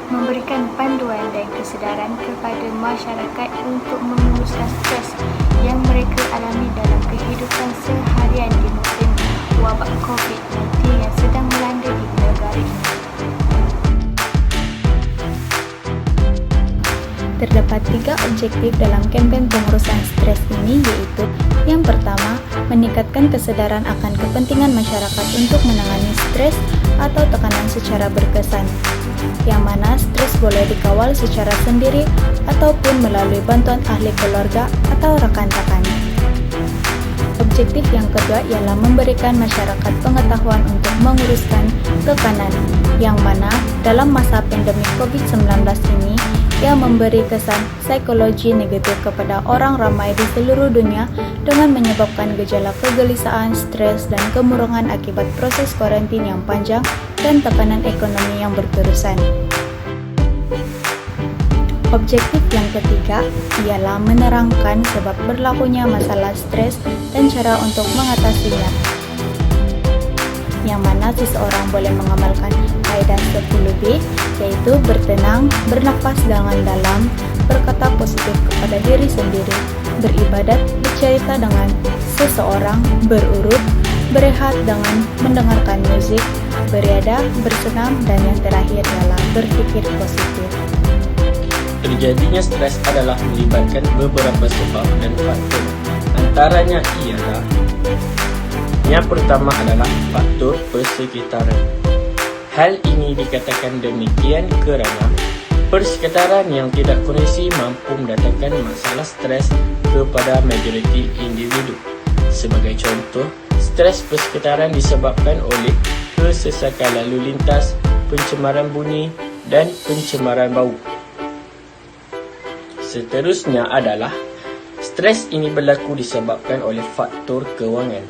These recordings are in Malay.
Memberikan panduan dan kesedaran kepada masyarakat untuk menguruskan stres yang mereka alami dalam kehidupan seharian di musim wabak COVID-19 yang sedang melanda di negara ini. Terdapat 3 objektif dalam kempen pengurusan stres ini, yaitu yang pertama, meningkatkan kesedaran akan kepentingan masyarakat untuk menangani stres atau tekanan secara berkesan, yang mana stres boleh dikawal secara sendiri ataupun melalui bantuan ahli keluarga atau rekan-rekan. Objektif yang kedua ialah memberikan masyarakat pengetahuan untuk menguruskan tekanan, yang mana dalam masa pandemi COVID-19 ini ia memberi kesan psikologi negatif kepada orang ramai di seluruh dunia dengan menyebabkan gejala kegelisahan, stres, dan kemurungan akibat proses kuarantin yang panjang dan tekanan ekonomi yang berterusan. Objektif yang ketiga ialah menerangkan sebab berlakunya masalah stres dan cara untuk mengatasinya, yang mana seseorang boleh mengamalkan kaidah 10B, yaitu bertenang, bernafas dengan dalam, berkata positif kepada diri sendiri, beribadat, bercerita dengan seseorang, berurut, berehat dengan mendengarkan musik, beriadah, bersenam, dan yang terakhir ialah berpikir positif. Terjadinya stres adalah melibatkan beberapa sebab dan faktor. Antaranya ialah yang pertama adalah faktor persekitaran. Hal ini dikatakan demikian kerana persekitaran yang tidak kondisi mampu mendatangkan masalah stres kepada majoriti individu. Sebagai contoh, stres persekitaran disebabkan oleh kesesakan lalu lintas, pencemaran bunyi dan pencemaran bau. Seterusnya adalah stres ini berlaku disebabkan oleh faktor kewangan.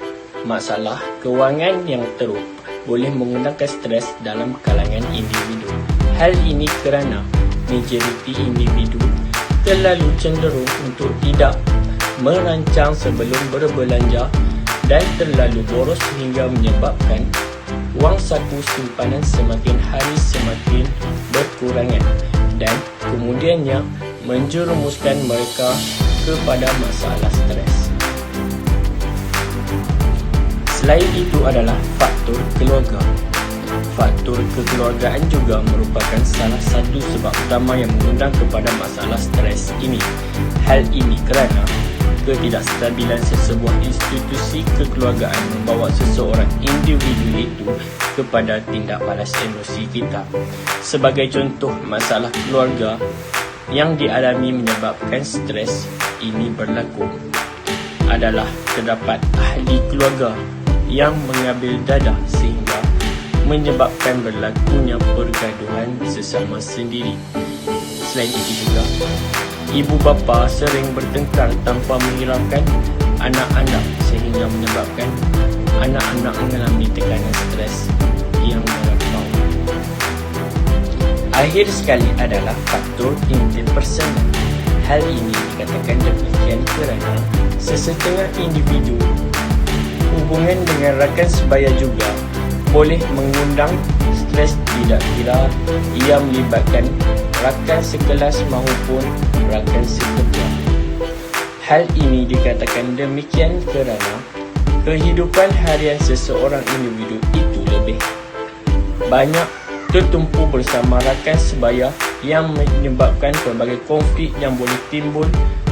Masalah kewangan yang teruk boleh mengundangkan stres dalam kalangan individu. Hal ini kerana majoriti individu terlalu cenderung untuk tidak merancang sebelum berbelanja dan terlalu boros sehingga menyebabkan wang saku simpanan semakin hari semakin berkurangan dan kemudiannya menjerumuskan mereka kepada masalah stres. Selain itu adalah faktor keluarga. Faktor kekeluargaan juga merupakan salah satu sebab utama yang mengundang kepada masalah stres ini. Hal ini kerana ketidakstabilan sesebuah institusi kekeluargaan membawa seseorang individu itu kepada tindak balas emosi kita. Sebagai contoh, masalah keluarga yang dialami menyebabkan stres ini berlaku adalah terdapat ahli keluarga yang mengambil dadah sehingga menyebabkan berlakunya pergaduhan sesama sendiri. Selain itu juga, ibu bapa sering bertengkar tanpa menghiraukan anak-anak sehingga menyebabkan anak-anak mengalami tekanan stres yang melampau. Akhir sekali adalah faktor interpersonal. Hal ini dikatakan demikian kerana sesetengah individu hubungan dengan rakan sebaya juga boleh mengundang stres, tidak kira ia melibatkan rakan sekelas maupun rakan sekerja. Hal ini dikatakan demikian kerana kehidupan harian seseorang individu itu lebih banyak tertumpu bersama rakan sebaya yang menyebabkan pelbagai konflik yang boleh timbul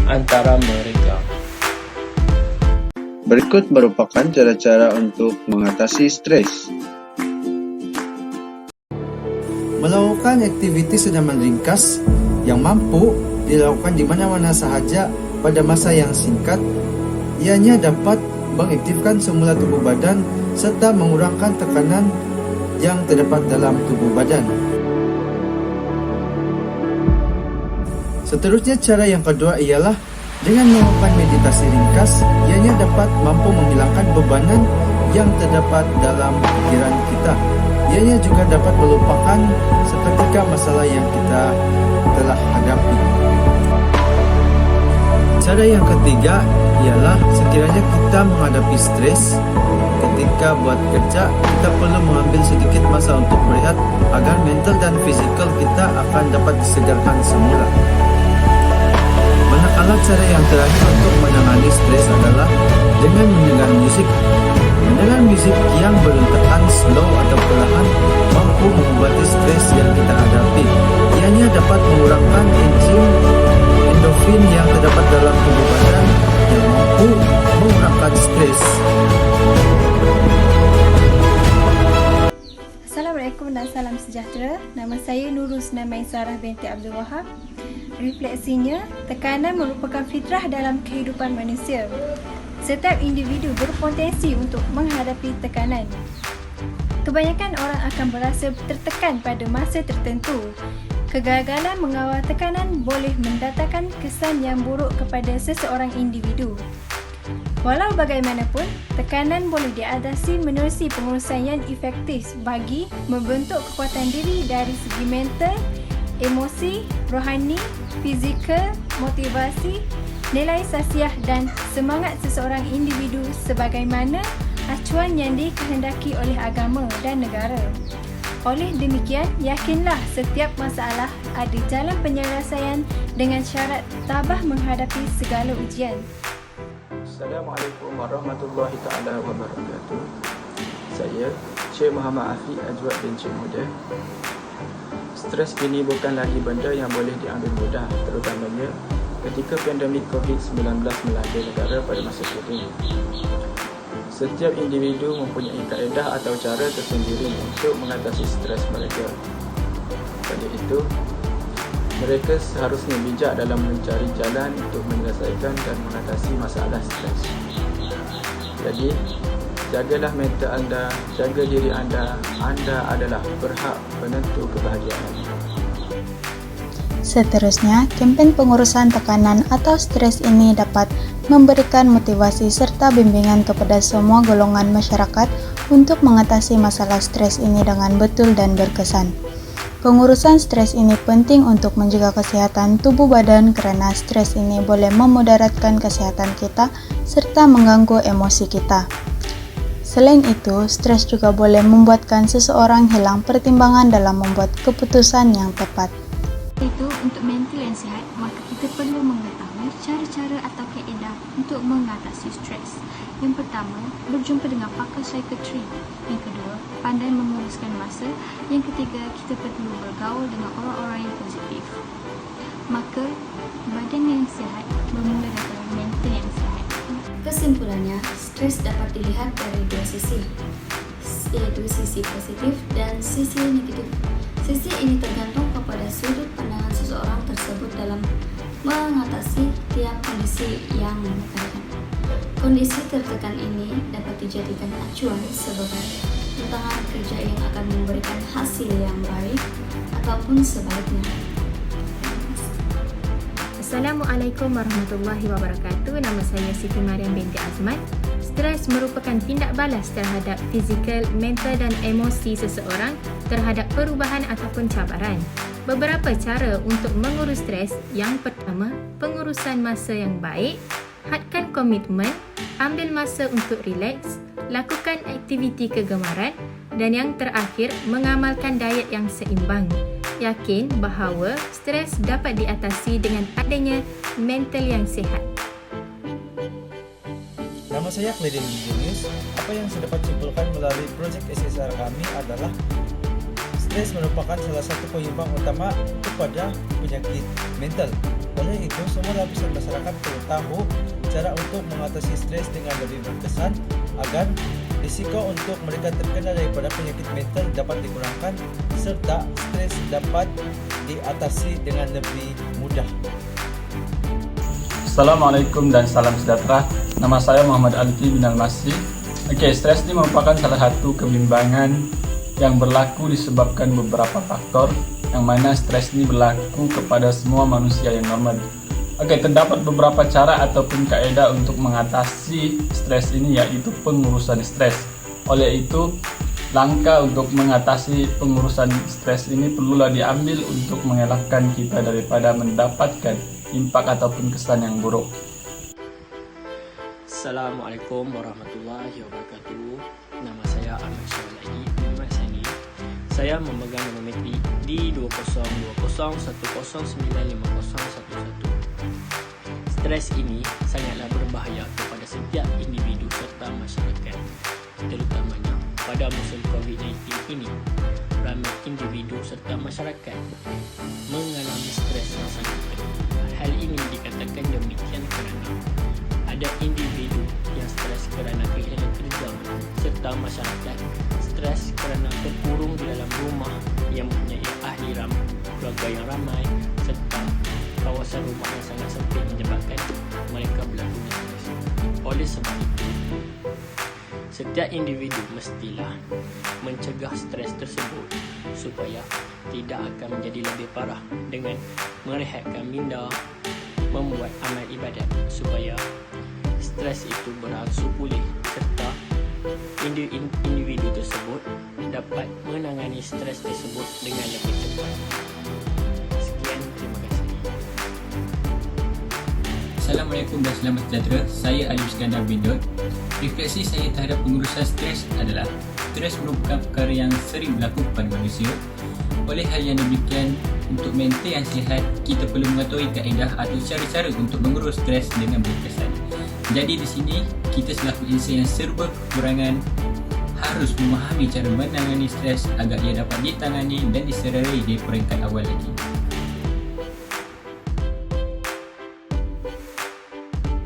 antara mereka. Berikut merupakan cara-cara untuk mengatasi stres. Melakukan aktiviti sedaman ringkas yang mampu dilakukan di mana-mana sahaja pada masa yang singkat. Ianya dapat mengaktifkan semula tubuh badan serta mengurangkan tekanan yang terdapat dalam tubuh badan. Seterusnya, cara yang kedua ialah dengan melakukan meditasi ringkas. Ianya dapat mampu menghilangkan bebanan yang terdapat dalam pikiran kita. Ianya juga dapat melupakan seketika masalah yang kita telah hadapi. Cara yang ketiga ialah sekiranya kita menghadapi stres ketika buat kerja, kita perlu mengambil sedikit masa untuk berehat agar mental dan fizikal kita akan dapat disegarkan semula. Manakala cara yang terakhir untuk menangani stres adalah dengan mendengar musik. Mendengar musik yang berentekan slow atau perlahan mampu mengobati stres yang kita hadapi. Ianya dapat mengurangkan enzim endorfin yang terdapat dalam tubuh badan yang mampu mengurangkan stres. Assalamualaikum dan salam sejahtera. Nama saya Nurul Sunamai Sarah binti Abdul Wahab. Refleksinya, tekanan merupakan fitrah dalam kehidupan manusia. Setiap individu berpotensi untuk menghadapi tekanan. Kebanyakan orang akan berasa tertekan pada masa tertentu. Kegagalan mengawal tekanan boleh mendatangkan kesan yang buruk kepada seseorang individu. Walau bagaimanapun, tekanan boleh diatasi menerusi pengurusan yang efektif bagi membentuk kekuatan diri dari segi mental, emosi, rohani, fizikal, motivasi, nilai sasiah dan semangat seseorang individu sebagaimana acuan yang dikehendaki oleh agama dan negara. Oleh demikian, yakinlah setiap masalah ada jalan penyelesaian dengan syarat tabah menghadapi segala ujian. Assalamualaikum warahmatullahi taala wabarakatuh. Saya Syekh Muhammad Afiq Ajwad bin Cik Muda. Stres kini bukan lagi benda yang boleh diambil mudah, terutamanya ketika pandemik COVID-19 melanda negara pada masa ini. Setiap individu mempunyai kaedah atau cara tersendiri untuk mengatasi stres mereka. Oleh itu, mereka seharusnya bijak dalam mencari jalan untuk menyelesaikan dan mengatasi masalah stres. Jadi, jagalah mental anda, jaga diri anda. Anda adalah berhak penentu kebahagiaan. Seterusnya, kempen pengurusan tekanan atau stres ini dapat memberikan motivasi serta bimbingan kepada semua golongan masyarakat untuk mengatasi masalah stres ini dengan betul dan berkesan. Pengurusan stres ini penting untuk menjaga kesehatan tubuh badan karena stres ini boleh memudaratkan kesehatan kita serta mengganggu emosi kita. Selain itu, stres juga boleh membuatkan seseorang hilang pertimbangan dalam membuat keputusan yang tepat. Itu untuk mental yang sihat, maka kita perlu mengetahui cara-cara atau kaedah untuk mengatasi stres. Yang pertama, berjumpa dengan pakar psikiatri. Yang kedua, pandai menguruskan masa. Yang ketiga, kita perlu bergaul dengan orang-orang yang positif. Maka, badan yang sihat bermula dari mental yang sihat. Kesimpulannya, stres dapat dilihat dari dua sisi, yaitu sisi positif dan sisi negatif. Sisi ini tergantung kepada sudut pandangan seseorang tersebut dalam mengatasi tiap kondisi yang menekankan. Kondisi tertekan ini dapat dijadikan acuan sebagai tantangan kerja yang akan memberikan hasil yang baik ataupun sebaliknya. Assalamualaikum warahmatullahi wabarakatuh. Nama saya Siti Mariam binti Azman. Stres merupakan tindak balas terhadap fizikal, mental dan emosi seseorang terhadap perubahan ataupun cabaran. Beberapa cara untuk mengurus stres. Yang pertama, pengurusan masa yang baik. Hadkan komitmen, ambil masa untuk rileks, lakukan aktiviti kegemaran dan yang terakhir, mengamalkan diet yang seimbang. Yakin bahawa stres dapat diatasi dengan adanya mental yang sihat. Nama saya Kledin Genius. Apa yang saya dapat simpulkan melalui projek SSR kami adalah stres merupakan salah satu penyumbang utama kepada penyakit mental. Oleh itu, semua lapisan masyarakat perlu tahu cara untuk mengatasi stres dengan lebih berkesan agar risiko untuk mereka terkena daripada penyakit mental dapat dikurangkan serta stres dapat diatasi dengan lebih mudah. Assalamualaikum dan salam sejahtera. Nama saya Muhammad Alfi bin Al-Masih. Stres ini merupakan salah satu kebimbangan yang berlaku disebabkan beberapa faktor, yang mana stres ini berlaku kepada semua manusia yang normal. Terdapat beberapa cara ataupun kaedah untuk mengatasi stres ini, yaitu pengurusan stres. Oleh itu, langkah untuk mengatasi pengurusan stres ini perlulah diambil untuk mengelakkan kita daripada mendapatkan impak ataupun kesan yang buruk. Assalamualaikum warahmatullahi wabarakatuh. Nama saya Ahmad Syawalai bin Masani. Saya memegang nomometri di 202010950111. Stres ini sangatlah berbahaya kepada setiap individu serta masyarakat, terutamanya pada musim COVID-19 ini. Ramai individu serta masyarakat mengalami stres yang sangat tinggi. Hal ini dikatakan demikian kerana ada individu yang stres kerana kehilangan kerja serta masyarakat stres kerana terkurung di dalam rumah yang mempunyai ahli ramai, keluarga yang ramai serta kawasan rumah yang sangat sempit menyebabkan mereka berlaku stres. Oleh sebab itu, setiap individu mestilah mencegah stres tersebut supaya tidak akan menjadi lebih parah dengan merehatkan minda, membuat amal ibadat supaya stres itu berangsur pulih serta individu tersebut dapat menangani stres tersebut dengan lebih cepat. Sekian, terima kasih. Assalamualaikum dan selamat sejahtera. Saya Alif Iskandar bin Dod. Refleksi saya terhadap pengurusan stres adalah stres merupakan perkara yang sering berlaku kepada manusia. Oleh hal yang demikian, untuk mental yang sihat, kita perlu mengetahui kaedah atau cara-cara untuk mengurus stres dengan berkesan. Jadi di sini, kita selaku insan yang serba kekurangan harus memahami cara menangani stres agar ia dapat ditangani dan disedarai di peringkat awal lagi.